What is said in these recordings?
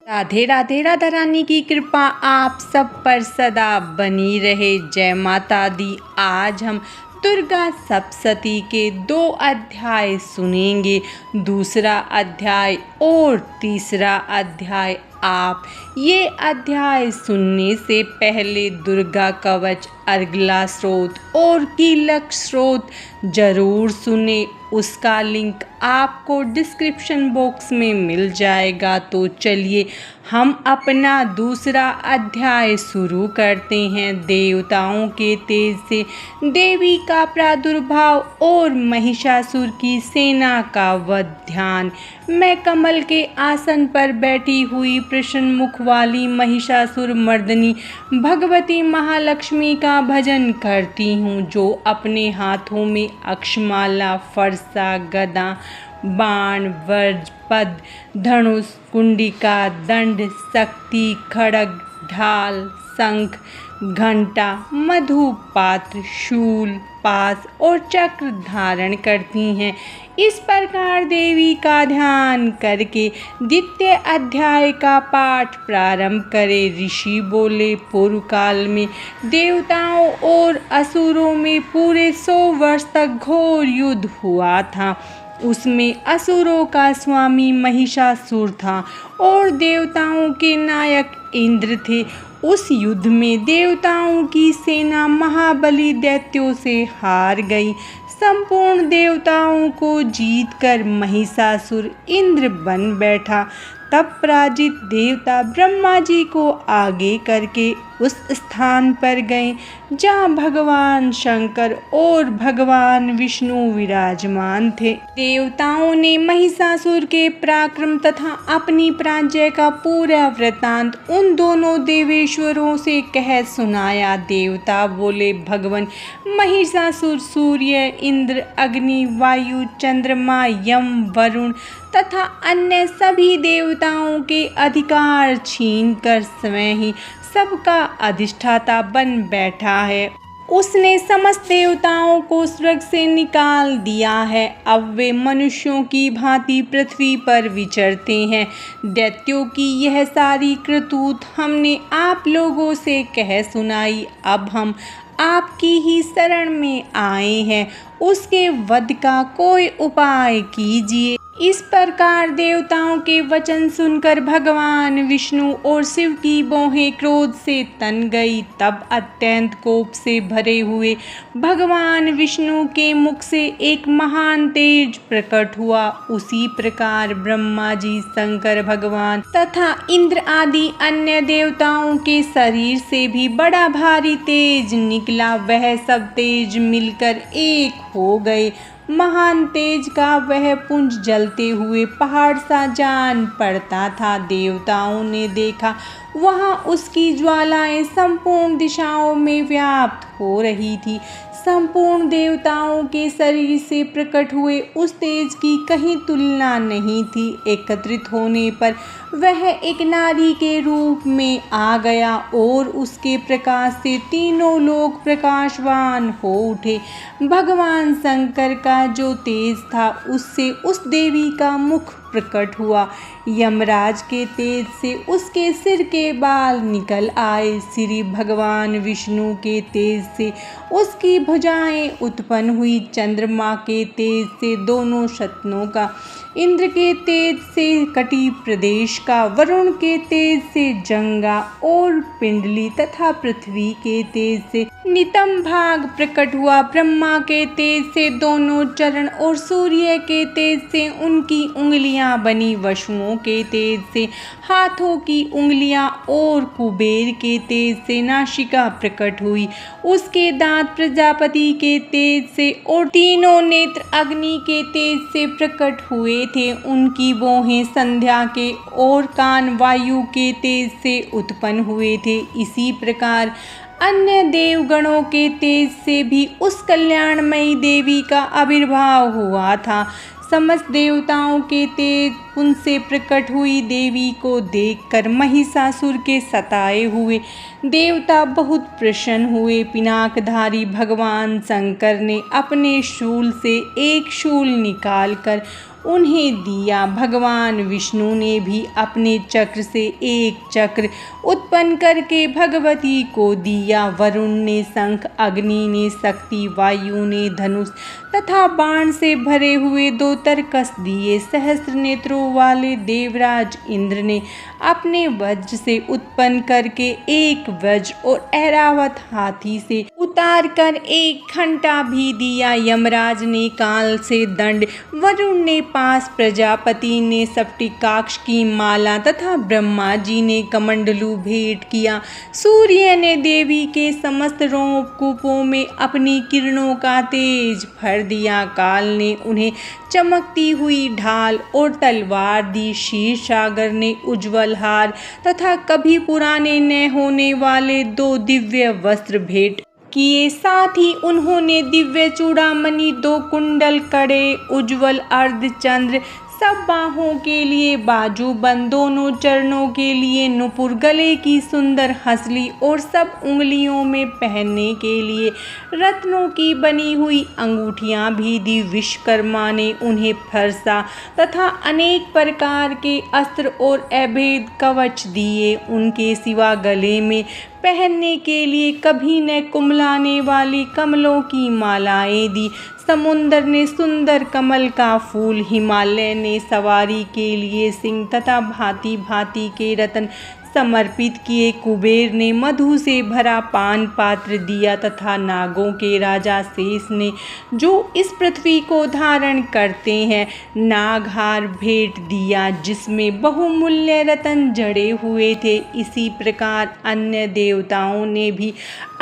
राधे राधे। राधा रानी की कृपा आप सब पर सदा बनी रहे। जय माता दी। आज हम दुर्गा सप्तशती के 2 अध्याय सुनेंगे। दूसरा अध्याय और तीसरा अध्याय। आप ये अध्याय सुनने से पहले दुर्गा कवच, अर्गला स्रोत और कीलक स्रोत जरूर सुने। उसका लिंक आपको डिस्क्रिप्शन बॉक्स में मिल जाएगा। तो चलिए हम अपना दूसरा अध्याय शुरू करते हैं। देवताओं के तेज से देवी का प्रादुर्भाव और महिषासुर की सेना का वध। ध्यान। मैं कमल के आसन पर बैठी हुई प्रसन्न मुख वाली महिषासुर मर्दिनी भगवती महालक्ष्मी का भजन करती हूँ, जो अपने हाथों में अक्षमाला, फरसा, गदा, बाण, वज्र, पद, धनुष, कुंडिका, दंड, शक्ति, खड्ग, ढाल, शंख, घंटा, मधु पात्र, शूल, पास और चक्र धारण करती हैं। इस प्रकार देवी का ध्यान करके द्वितीय अध्याय का पाठ प्रारंभ करें। ऋषि बोले, पूर्व काल में देवताओं और असुरों में पूरे 100 वर्ष तक घोर युद्ध हुआ था। उसमें असुरों का स्वामी महिषासुर था और देवताओं के नायक इंद्र थे। उस युद्ध में देवताओं की सेना महाबली दैत्यों से हार गई। संपूर्ण देवताओं को जीतकर महिषासुर इंद्र बन बैठा। तब पराजित देवता ब्रह्मा जी को आगे करके उस स्थान पर गए जहाँ भगवान शंकर और भगवान विष्णु विराजमान थे। देवताओं ने महिषासुर के पराक्रम तथा अपनी पराजय का पूरा वृत्तांत उन दोनों देवेश्वरों से कह सुनाया। देवता बोले, भगवान महिषासुर सूर्य, इंद्र, अग्नि, वायु, चंद्रमा, यम, वरुण तथा अन्य सभी देवताओं के अधिकार छीनकर स्वयं ही सबका अधिष्ठाता बन बैठा है। उसने समस्त देवताओं को स्वर्ग से निकाल दिया है। अब वे मनुष्यों की भांति पृथ्वी पर विचरते हैं। दैत्यों की यह सारी करतूत हमने आप लोगों से कह सुनाई। अब हम आपकी ही शरण में आए हैं। उसके वध का कोई उपाय कीजिए। इस प्रकार देवताओं के वचन सुनकर भगवान विष्णु और शिव की भौहें क्रोध से तन गई। तब अत्यंत कोप से भरे हुए भगवान विष्णु के मुख से एक महान तेज प्रकट हुआ। उसी प्रकार ब्रह्मा जी, शंकर भगवान तथा इंद्र आदि अन्य देवताओं के शरीर से भी बड़ा भारी तेज निकला। वह सब तेज मिलकर एक हो गए। महान तेज का वह पुंज जलते हुए पहाड़ सा जान पड़ता था। देवताओं ने देखा वहाँ उसकी ज्वालाएं संपूर्ण दिशाओं में व्याप्त हो रही थी। संपूर्ण देवताओं के शरीर से प्रकट हुए उस तेज की कहीं तुलना नहीं थी। एकत्रित होने पर वह एक नारी के रूप में आ गया और उसके प्रकाश से तीनों लोग प्रकाशवान हो उठे। भगवान शंकर का जो तेज था उससे उस देवी का मुख प्रकट हुआ। यमराज के तेज से उसके सिर के बाल निकल आए। श्री भगवान विष्णु के तेज से उसकी भुजाएं उत्पन्न हुई। चंद्रमा के तेज से दोनों शतनों का, इंद्र के तेज से कटी प्रदेश का, वरुण के तेज से जंगा और पिंडली तथा पृथ्वी के तेज से नितम भाग प्रकट हुआ। ब्रह्मा के तेज से दोनों चरण और सूर्य के तेज से उनकी उंगलियां बनी। वसुओं के तेज से हाथों की उंगलियां और कुबेर के तेज से नासिका प्रकट हुई। उसके दांत प्रजापति के तेज से और तीनों नेत्र अग्नि के तेज से प्रकट हुए थे। उनकी भौहें संध्या के और कान वायु के तेज से उत्पन्न हुए थे। इसी प्रकार अन्य देवगणों के तेज से भी उस कल्याणमयी देवी का आविर्भाव हुआ था। समस्त देवताओं के तेज उनसे प्रकट हुई देवी को देखकर महिषासुर के सताए हुए देवता बहुत प्रसन्न हुए। पिनाकधारी भगवान शंकर ने अपने शूल से एक शूल निकालकर उन्हें दिया। भगवान विष्णु ने भी अपने चक्र से एक चक्र उत्पन्न करके भगवती को दिया। वरुण ने शंख, अग्नि ने शक्ति, वायु ने धनुष तथा बाण से भरे हुए 2 तरकस दिए। सहस्त्र नेत्रों वाले देवराज इंद्र ने अपने वज्र से उत्पन्न करके एक वज्र और ऐरावत हाथी से उतार कर एक घंटा भी दिया। यमराज ने काल से दंड, वरुण ने पास, प्रजापति ने सप्तिकाक्ष की माला तथा ब्रह्मा जी ने कमंडलू भेंट किया। सूर्य ने देवी के समस्त रोमकूपों में अपनी किरणों का तेज भर दिया। काल ने उन्हें चमकती हुई ढाल और तलवार दी। क्षीर सागर ने उज्ज्वल हार तथा कभी पुराने न होने वाले 2 दिव्य वस्त्र भेंट किए। साथ ही उन्होंने दिव्य चूड़ामणि, 2 कुंडल, कड़े, उज्ज्वल अर्धचंद्र, सब बाहों के लिए बाजूबंद, दोनों चरणों के लिए नुपुर, गले की सुंदर हंसली और सब उंगलियों में पहनने के लिए रत्नों की बनी हुई अंगूठियां भी दी। विश्वकर्मा ने उन्हें फरसा तथा अनेक प्रकार के अस्त्र और अभेद कवच दिए। उनके सिवा गले में पहनने के लिए कभी न कुम्हलाने वाली कमलों की मालाएं दी। समुद्र ने सुंदर कमल का फूल, हिमालय ने सवारी के लिए सिंह तथा भांति भांति के रत्न समर्पित किए। कुबेर ने मधु से भरा पान पात्र दिया तथा नागों के राजा शेष ने, जो इस पृथ्वी को धारण करते हैं, नागहार भेंट दिया जिसमें बहुमूल्य रत्न जड़े हुए थे। इसी प्रकार अन्य देवताओं ने भी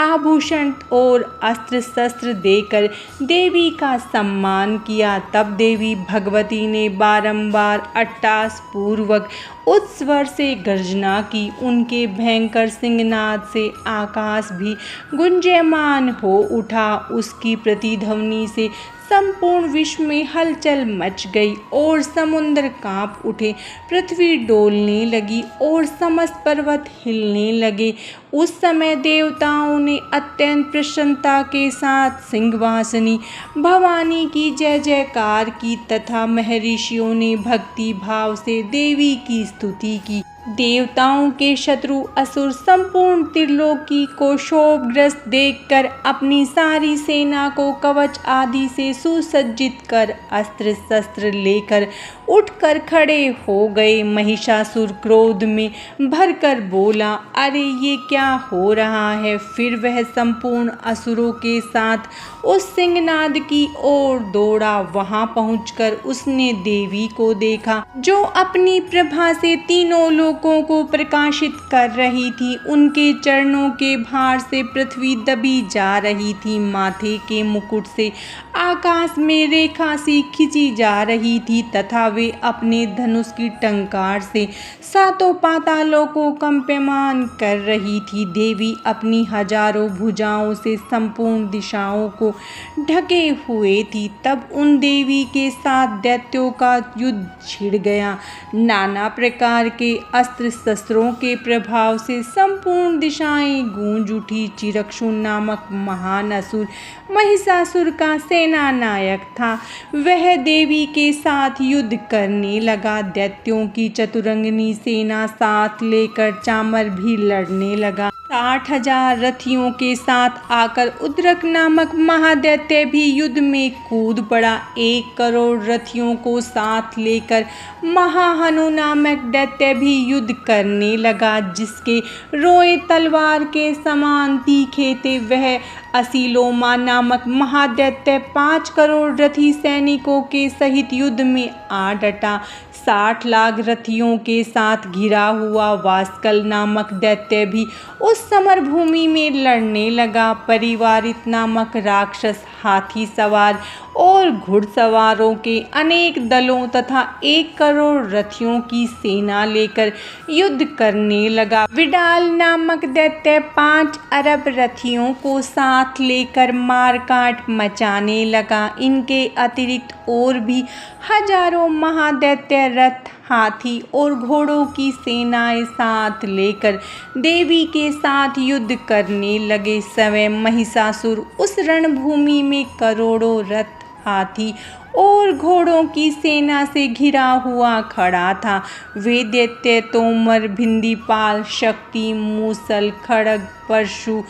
आभूषण और अस्त्र शस्त्र देकर देवी का सम्मान किया। तब देवी भगवती ने बारंबार अट्टास पूर्वक उच्च स्वर से गर्जना की। उनके भयंकर सिंहनाद से आकाश भी गुंजयमान हो उठा। उसकी प्रतिध्वनि से संपूर्ण विश्व में हलचल मच गई और समुद्र कांप उठे, पृथ्वी डोलने लगी और समस्त पर्वत हिलने लगे। उस समय देवताओं ने अत्यंत प्रसन्नता के साथ सिंहवासिनी भवानी की जय जयकार की तथा महर्षियों ने भक्ति भाव से देवी की स्तुति की। देवताओं के शत्रु असुर संपूर्ण त्रिलोकी को शोकग्रस्त देखकर अपनी सारी सेना को कवच आदि से सुसज्जित कर अस्त्र शस्त्र लेकर उठकर खड़े हो गए। महिषासुर क्रोध में भरकर बोला, अरे ये क्या हो रहा है? फिर वह संपूर्ण असुरों के साथ उस सिंहनाद की ओर दौड़ा। वहां पहुंचकर उसने देवी को देखा, जो अपनी प्रभा से तीनों लोकों को प्रकाशित कर रही थी। उनके चरणों के भार से पृथ्वी दबी जा रही थी। माथे के मुकुट से आकाश में रेखा सी खींची जा रही थी तथा वे अपने धनुष की टंकार से सातों पातालों को कंपमान कर रही थी। देवी अपनी हजारों भुजाओं से संपूर्ण दिशाओं को ढके हुए थी। तब उन देवी के साथ दैत्यों का युद्ध छिड़ गया। नाना प्रकार के अस्त्र शस्त्रों के प्रभाव से संपूर्ण दिशाएं गूंज उठी। चिरक्षु नामक महान असुर महिषासुर का सेना नायक था। वह देवी के साथ युद्ध करने लगा। दैत्यों की चतुरंगिनी सेना साथ लेकर चामर भी लड़ने लगा। 60,000 रथियों के साथ आकर उद्रक नामक महादैत्य भी युद्ध में कूद पड़ा। 1 करोड़ रथियों को साथ लेकर महाहनु नामक दैत्य भी युद्ध करने लगा, जिसके रोए तलवार के समान तीखे थे। वह असीलोमा नामक महादैत्य 5 करोड़ रथी सैनिकों के सहित युद्ध में आ डटा। 60 लाख रथियों के साथ घिरा हुआ वास्कल नामक दैत्य भी उस समर भूमि में लड़ने लगा। परिवारित नामक राक्षस हाथी सवार और घुड़सवारों के अनेक दलों तथा 1 करोड़ रथियों की सेना लेकर युद्ध करने लगा। विडाल नामक दैत्य 5 अरब रथियों को साथ लेकर मारकाट मचाने लगा। इनके अतिरिक्त और भी हजारों महादैत्य रथ, हाथी और घोड़ों की सेनाएं साथ लेकर देवी के साथ युद्ध करने लगे। स्वयं महिषासुर उस रणभूमि में करोड़ों रथ, हाथी और घोड़ों की सेना से घिरा हुआ खड़ा था। वे दैत्य तोमर, भिंदीपाल, शक्ति, मूसल, खड्ग, परशु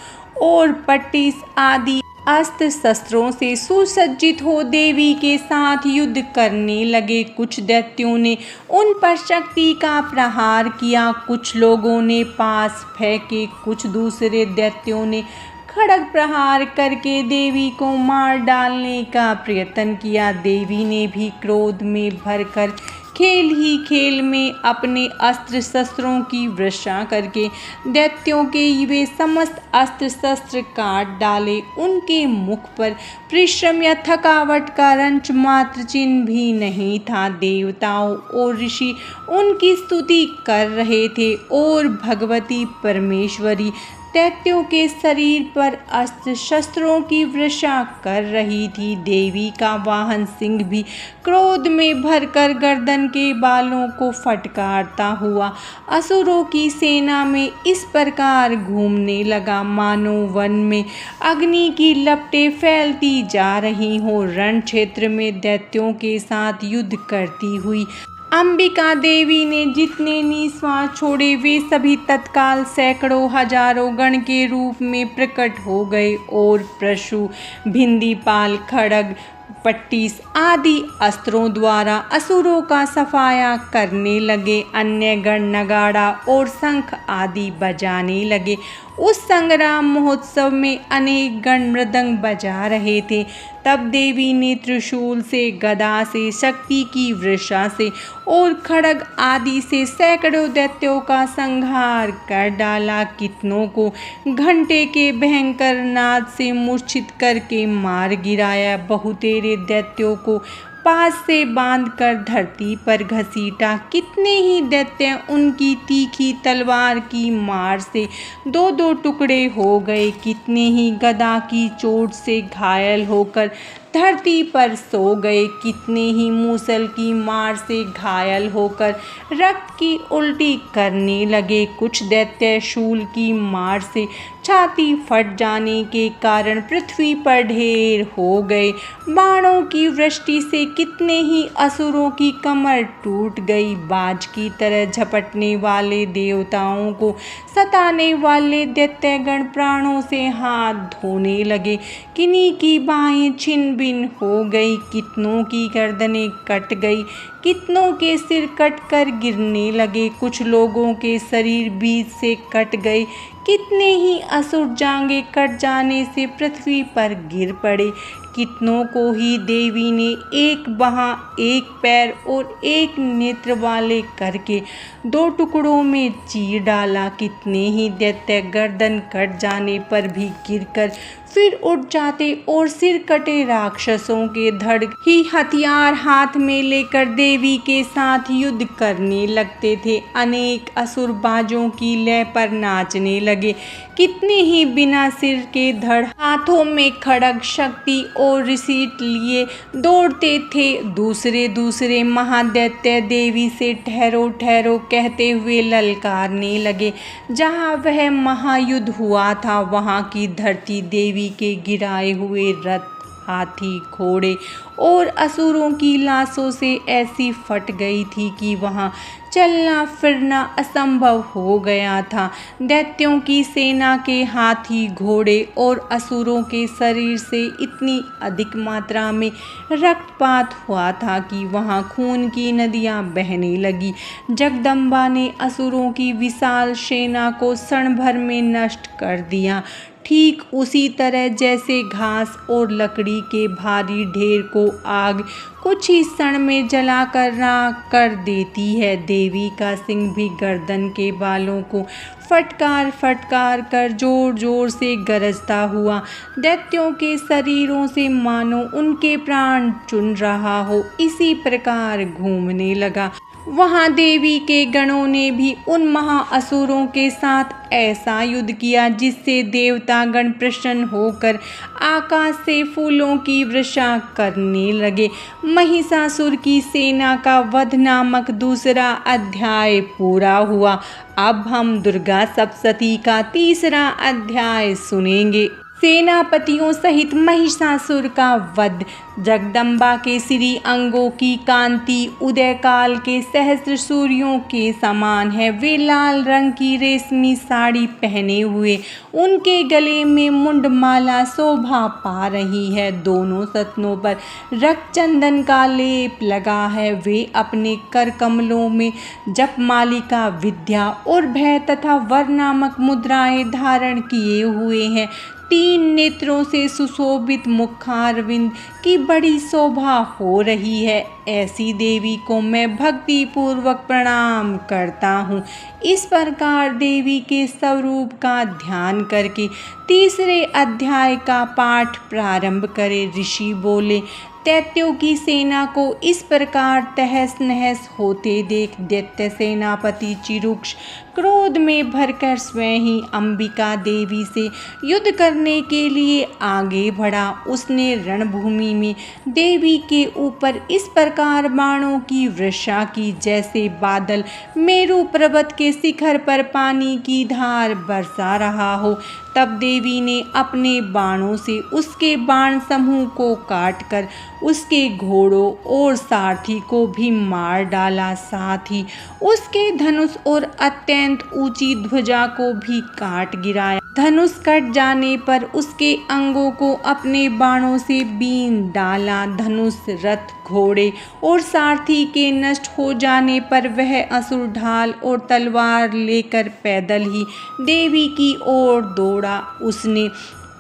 और पट्टिस आदि अस्त्र शस्त्रों से सुसज्जित हो देवी के साथ युद्ध करने लगे। कुछ दैत्यों ने उन पर शक्ति का प्रहार किया, कुछ लोगों ने पास फेंके, कुछ दूसरे दैत्यों ने खड्ग प्रहार करके देवी को मार डालने का प्रयत्न किया। देवी ने भी क्रोध में भरकर खेल ही खेल में अपने अस्त्र शस्त्रों की वर्षा करके दैत्यों के वे समस्त अस्त्र शस्त्र काट डाले। उनके मुख पर परिश्रम या थकावट का रंच मात्र चिन्ह भी नहीं था। देवताओं और ऋषि उनकी स्तुति कर रहे थे और भगवती परमेश्वरी दैत्यों के शरीर पर अस्त्र शस्त्रों की वर्षा कर रही थी। देवी का वाहन सिंह भी क्रोध में भरकर गर्दन के बालों को फटकारता हुआ असुरों की सेना में इस प्रकार घूमने लगा, मानो वन में अग्नि की लपटें फैलती जा रही हो। रण क्षेत्र में दैत्यों के साथ युद्ध करती हुई अंबिका देवी ने जितने निश्वास छोड़े वे सभी तत्काल सैकड़ों हजारों गण के रूप में प्रकट हो गए और परशु, भिंदीपाल, खड्ग, पट्टिस आदि अस्त्रों द्वारा असुरों का सफाया करने लगे। अन्य गण नगाड़ा और शंख आदि बजाने लगे। उस संग्राम महोत्सव में अनेक गण मृदंग बजा रहे थे। तब देवी ने त्रिशूल से, गदा से, शक्ति की वर्षा से और खड्ग आदि से सैकड़ों दैत्यों का संहार कर डाला। कितनों को घंटे के भयंकर नाद से मूर्छित करके मार गिराया। बहुतेरे दैत्यों को पास से बांधकर धरती पर घसीटा। कितने ही दैत्य उनकी तीखी तलवार की मार से दो दो टुकड़े हो गए। कितने ही गदा की चोट से घायल होकर धरती पर सो गए। कितने ही मूसल की मार से घायल होकर रक्त की उल्टी करने लगे। कुछ दैत्य शूल की मार से छाती फट जाने के कारण पृथ्वी पर ढेर हो गए। बाणों की वृष्टि से कितने ही असुरों की कमर टूट गई। बाज की तरह झपटने वाले देवताओं को सताने वाले दैत्यगण प्राणों से हाथ धोने लगे। किन्हीं की बाहें छिन्न भिन्न हो गई, कितनों की गर्दनें कट गई, कितनों के सिर कटकर गिरने लगे। कुछ लोगों के शरीर बीच से कट गए। कितने ही असुर जांघें कट जाने से पृथ्वी पर गिर पड़े। कितनों को ही देवी ने एक बाह, एक पैर और एक नेत्र वाले करके दो टुकड़ों में चीर डाला। कितने ही दैत्य गर्दन कट जाने पर भी गिरकर फिर उठ जाते और सिर कटे राक्षसों के धड़ ही हथियार हाथ में लेकर देवी के साथ युद्ध करने लगते थे। अनेक असुर बाजों की लय पर नाचने लगे। कितने ही बिना सिर के धड़ हाथों में खड्ग, शक्ति और रिसीट लिए दौड़ते थे। दूसरे दूसरे महादैत्य देवी से ठहरो ठहरो कहते हुए ललकारने लगे। जहाँ वह महायुद्ध हुआ था वहाँ की धरती देवी के गिराए हुए रथ, हाथी, घोड़े और असुरों की लाशों से ऐसी फट गई थी कि वहाँ चलना फिरना असंभव हो गया था। दैत्यों की सेना के हाथी, घोड़े और असुरों के शरीर से इतनी अधिक मात्रा में रक्तपात हुआ था कि वहाँ खून की नदियाँ बहने लगी। जगदम्बा ने असुरों की विशाल सेना को क्षण भर में नष्ट कर दिया। ठीक उसी तरह जैसे घास और लकड़ी के भारी ढेर को आग कुछ ही क्षण में जलाकर राख कर देती है, देवी का सिंह भी गर्दन के बालों को फटकार फटकार कर जोर जोर से गरजता हुआ दैत्यों के शरीरों से मानो उनके प्राण चुन रहा हो, इसी प्रकार घूमने लगा। वहाँ देवी के गणों ने भी उन महाअसुरों के साथ ऐसा युद्ध किया जिससे देवतागण प्रसन्न होकर आकाश से फूलों की वर्षा करने लगे। महिषासुर की सेना का वध नामक दूसरा अध्याय पूरा हुआ। अब हम दुर्गा सप्तशती का तीसरा अध्याय सुनेंगे। सेनापतियों सहित महिषासुर का वध। जगदम्बा के श्री अंगों की कांति उदय काल के सहस्त्र सूर्यों के समान है। वे लाल रंग की रेशमी साड़ी पहने हुए, उनके गले में मुंडमाला शोभा पा रही है। दोनों सतनों पर रक्तचंदन का लेप लगा है। वे अपने कर कमलों में जपमालिका, विद्या और भय तथा वर नामक मुद्राएं धारण किए हुए हैं। 3 नेत्रों से सुशोभित मुखारविंद की बड़ी शोभा हो रही है। ऐसी देवी को मैं भक्ति पूर्वक प्रणाम करता हूँ। इस प्रकार देवी के स्वरूप का ध्यान करके 3रे अध्याय का पाठ प्रारंभ करें। ऋषि बोले, दैत्यों की सेना को इस प्रकार तहस नहस होते देख दैत्य सेनापति चिरूक्ष क्रोध में भरकर स्वयं ही अंबिका देवी से युद्ध करने के लिए आगे बढ़ा। उसने रणभूमि में देवी के ऊपर इस प्रकार बाणों की वर्षा की जैसे बादल मेरु पर्वत के शिखर पर पानी की धार बरसा रहा हो। तब देवी ने अपने बाणों से उसके बाण समूह को काटकर उसके घोड़ों और सारथी को भी मार डाला। साथ ही उसके धनुष और अत्यंत ऊंची ध्वजा को भी काट गिराया। धनुष कट जाने पर उसके अंगों को अपने बाणों से बीन डाला। धनुष, रथ, घोड़े और सारथी के नष्ट हो जाने पर वह असुर ढाल और तलवार लेकर पैदल ही देवी की ओर दौड़ा। उसने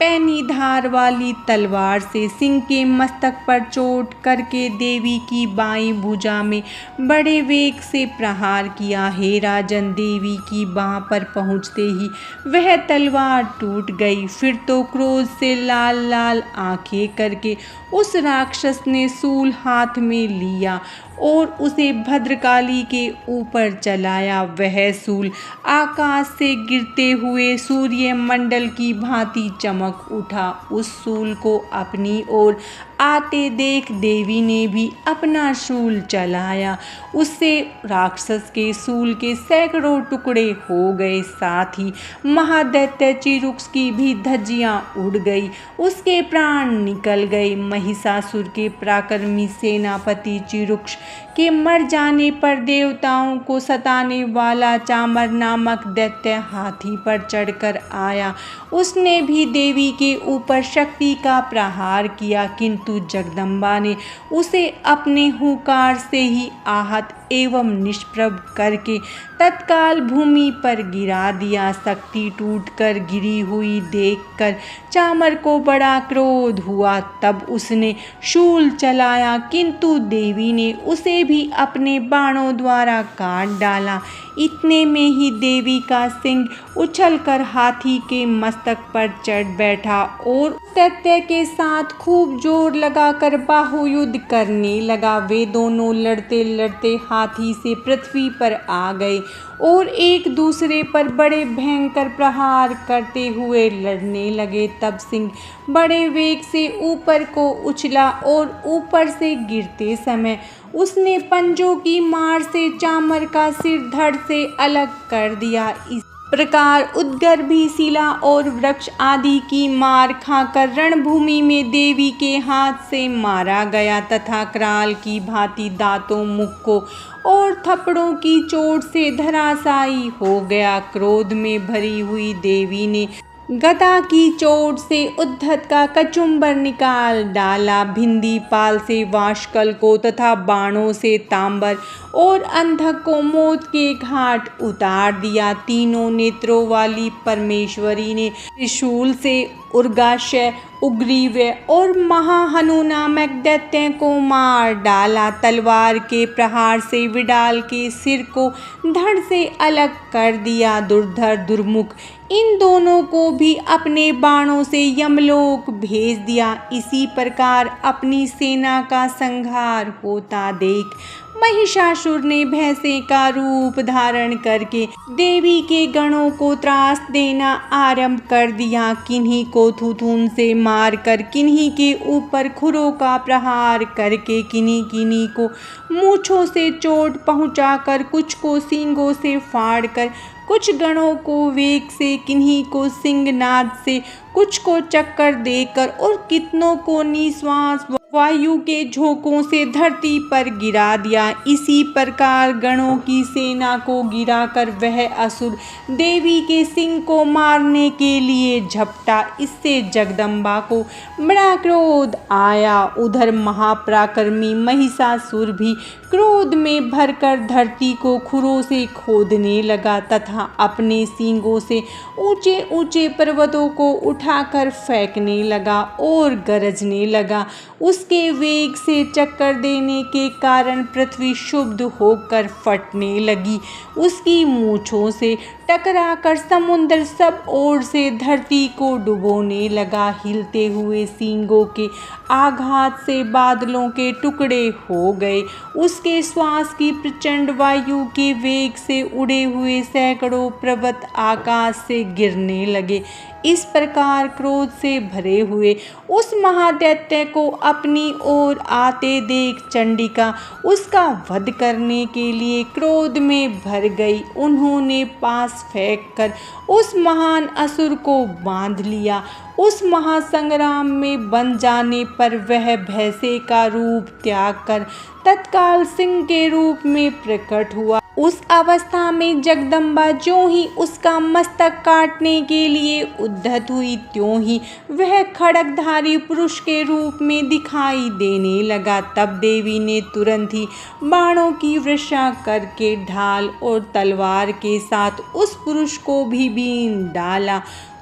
पैनी धार वाली तलवार से सिंह के मस्तक पर चोट करके देवी की बाईं भुजा में बड़े वेग से प्रहार किया। हे राजन, देवी की बाह पर पहुँचते ही वह तलवार टूट गई। फिर तो क्रोध से लाल लाल आंखें करके उस राक्षस ने शूल हाथ में लिया और उसे भद्रकाली के ऊपर चलाया। वह शूल आकाश से गिरते हुए सूर्य मंडल की भांति चमक उठा। उस शूल को अपनी ओर आते देख देवी ने भी अपना शूल चलाया। उससे राक्षस के शूल के सैकड़ों टुकड़े हो गए। साथ ही महादैत्य चिरूक्ष की भी धज्जियां उड़ गई, उसके प्राण निकल गए। महिषासुर के पराक्रमी सेनापति चिरूक्ष के मर जाने पर देवताओं को सताने वाला चामर नामक दैत्य हाथी पर चढ़कर आया। उसने भी देवी के ऊपर शक्ति का प्रहार किया, किंतु जगदम्बा ने उसे अपने हुंकार से ही आहत एवं निष्प्रभ करके तत्काल भूमि पर गिरा दिया। शक्ति टूटकर गिरी हुई देखकर चामर को बड़ा क्रोध हुआ। तब उसने शूल चलाया, किंतु देवी ने उसे भी अपने बाणों द्वारा काट डाला। इतने में ही देवी का सिंह उछलकर हाथी के मस्तक पर चढ़ बैठा और दैत्य के साथ खूब जोर लगाकर बाहुयुद्ध करने लगा। वे दोनों लड़ते लड़ते हाथी से पृथ्वी पर आ गए और एक दूसरे पर बड़े भयंकर प्रहार करते हुए लड़ने लगे। तब सिंह बड़े वेग से ऊपर को उछला और ऊपर से गिरते समय उसने पंजों की मार से चामर का सिर धड़ से अलग कर दिया। इस प्रकार उद्गर्भी शिला और वृक्ष आदि की मार खाकर रणभूमि में देवी के हाथ से मारा गया तथा कराल की भांति दांतों, मुख को और थप्पड़ों की चोट से धराशायी हो गया। क्रोध में भरी हुई देवी ने गदा की चोट से उद्धत का कचुम्बर निकाल डाला। भिंदी पाल से वाशकल को तथा बाणों से तांबर और अंधक को मौत के घाट उतार दिया। तीनों नेत्रों वाली परमेश्वरी ने त्रिशूल से उर्गाशय, उग्रीव्य और महाहनु नामक दैत्य को मार डाला। तलवार के प्रहार से विडाल के सिर को धड़ से अलग कर दिया। दुर्धर, दुर्मुख इन दोनों को भी अपने बाणों से यमलोक भेज दिया। इसी प्रकार अपनी सेना का संहार होता देख महिषासुर ने भैंसे का रूप धारण करके देवी के गणों को त्रास देना आरंभ कर दिया। किन्हीं को थुथुन से मारकर, किन्हीं के ऊपर खुरों का प्रहार करके, किन्हीं किन्हीं को मूंछों से चोट पहुंचाकर, कुछ को सींगों से फाड़कर, कुछ गणों को वेग से, किन्हीं को सिंहनाद से, कुछ को चक्कर देकर और कितनों को निश्वास वायु के झोंकों से धरती पर गिरा दिया। इसी प्रकार गणों की सेना को गिराकर वह असुर देवी के सिंह को मारने के लिए झपटा। इससे जगदम्बा को बड़ा क्रोध आया। उधर महापराक्रमी महिषासुर भी क्रोध में भरकर धरती को खुरों से खोदने लगा तथा अपने सींगों से ऊंचे ऊंचे पर्वतों को उठाकर फेंकने लगा और गरजने लगा। उसके वेग से चक्कर देने के कारण पृथ्वी क्षुब्ध होकर फटने लगी। उसकी मूंछों से टकराकर समुद्र सब ओर से धरती को डुबोने लगा। हिलते हुए सींगों के आघात से बादलों के टुकड़े हो गए। उसके श्वास की प्रचंड वायु के वेग से उड़े हुए सैकड़ों पर्वत आकाश से गिरने लगे। इस प्रकार क्रोध से भरे हुए उस महादैत्य को अपनी ओर आते देख चंडिका उसका वध करने के लिए क्रोध में भर गई। उन्होंने पास फेंककर उस महान असुर को बांध लिया। उस महासंग्राम में बन जाने पर वह भैंसे का रूप त्याग कर तत्काल सिंह के रूप में प्रकट हुआ। उस अवस्था में जगदम्बा ज्यों ही उसका मस्तक काटने के लिए उद्यत हुई, त्यों ही वह खड्गधारी पुरुष के रूप में दिखाई देने लगा। तब देवी ने तुरंत ही बाणों की वर्षा करके ढाल और तलवार के साथ उस पुरुष को भी बीन डाला।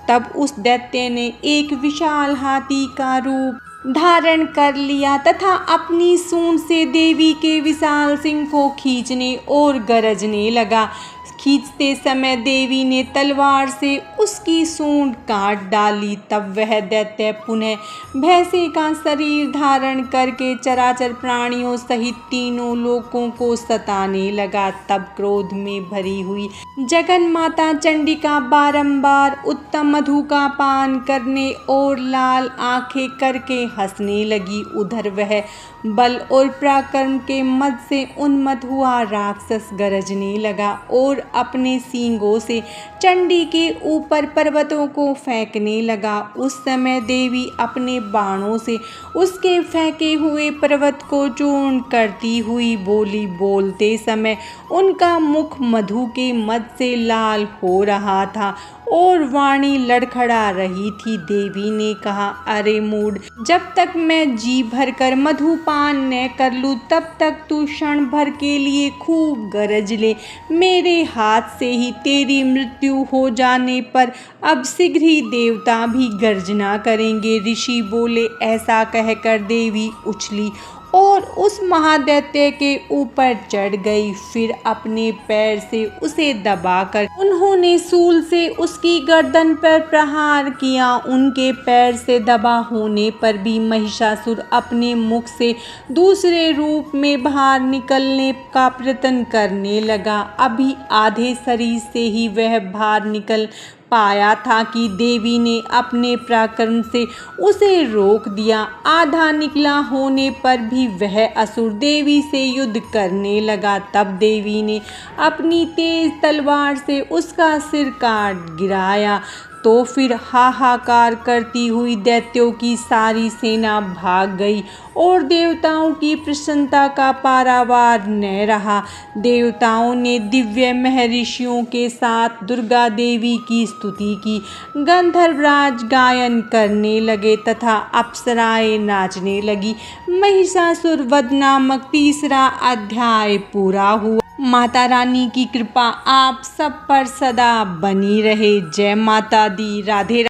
तब उस दैत्य ने एक विशाल हाथी का रूप धारण कर लिया तथा अपनी सूंड से देवी के विशाल सिंह को खींचने और गरजने लगा। खींचते समय देवी ने तलवार से उसकी सूंड काट डाली। तब वह दैत्य पुनः भैंसे का शरीर धारण करके चराचर प्राणियों सहित तीनों लोकों को सताने लगा। तब क्रोध में भरी हुई जगन माता चंडिका बारंबार उत्तम मधु का पान करने और लाल आंखें करके हंसने लगी। उधर वह बल और पराक्रम के मद से उन्मत्त हुआ राक्षस गरजने लगा और अपने सींगों से चंडी के ऊपर पर्वतों को फेंकने लगा। उस समय देवी अपने बाणों से उसके फेंके हुए पर्वत को चूर्ण करती हुई बोली। बोलते समय उनका मुख मधु के मद से लाल हो रहा था और वाणी लड़खड़ा रही थी। देवी ने कहा, अरे मूढ़, जब तक मैं जी भर कर मधुपान न कर लूँ तब तक तू क्षण भर के लिए खूब गरज ले। मेरे हाथ से ही तेरी मृत्यु हो जाने पर अब शीघ्र ही देवता भी गर्जना करेंगे। ऋषि बोले। ऐसा कहकर देवी उछली और उस महादैत्य के ऊपर चढ़ गई। फिर अपने पैर से उसे दबाकर उन्होंने सूल से उसकी गर्दन पर प्रहार किया। उनके पैर से दबा होने पर भी महिषासुर अपने मुख से दूसरे रूप में बाहर निकलने का प्रयत्न करने लगा। अभी आधे शरीर से ही वह बाहर निकल पाया था कि देवी ने अपने पराक्रम से उसे रोक दिया। आधा निकला होने पर भी वह असुर देवी से युद्ध करने लगा। तब देवी ने अपनी तेज तलवार से उसका सिर काट गिराया। तो फिर हाहाकार करती हुई दैत्यों की सारी सेना भाग गई और देवताओं की प्रसन्नता का पारावार न रहा। देवताओं ने दिव्य महर्षियों के साथ दुर्गा देवी की स्तुति की। गंधर्वराज गायन करने लगे तथा अप्सराएं नाचने लगी। महिषासुर वध नामक तीसरा अध्याय पूरा हुआ। माता रानी की कृपा आप सब पर सदा बनी रहे। जय माता दी। राधे।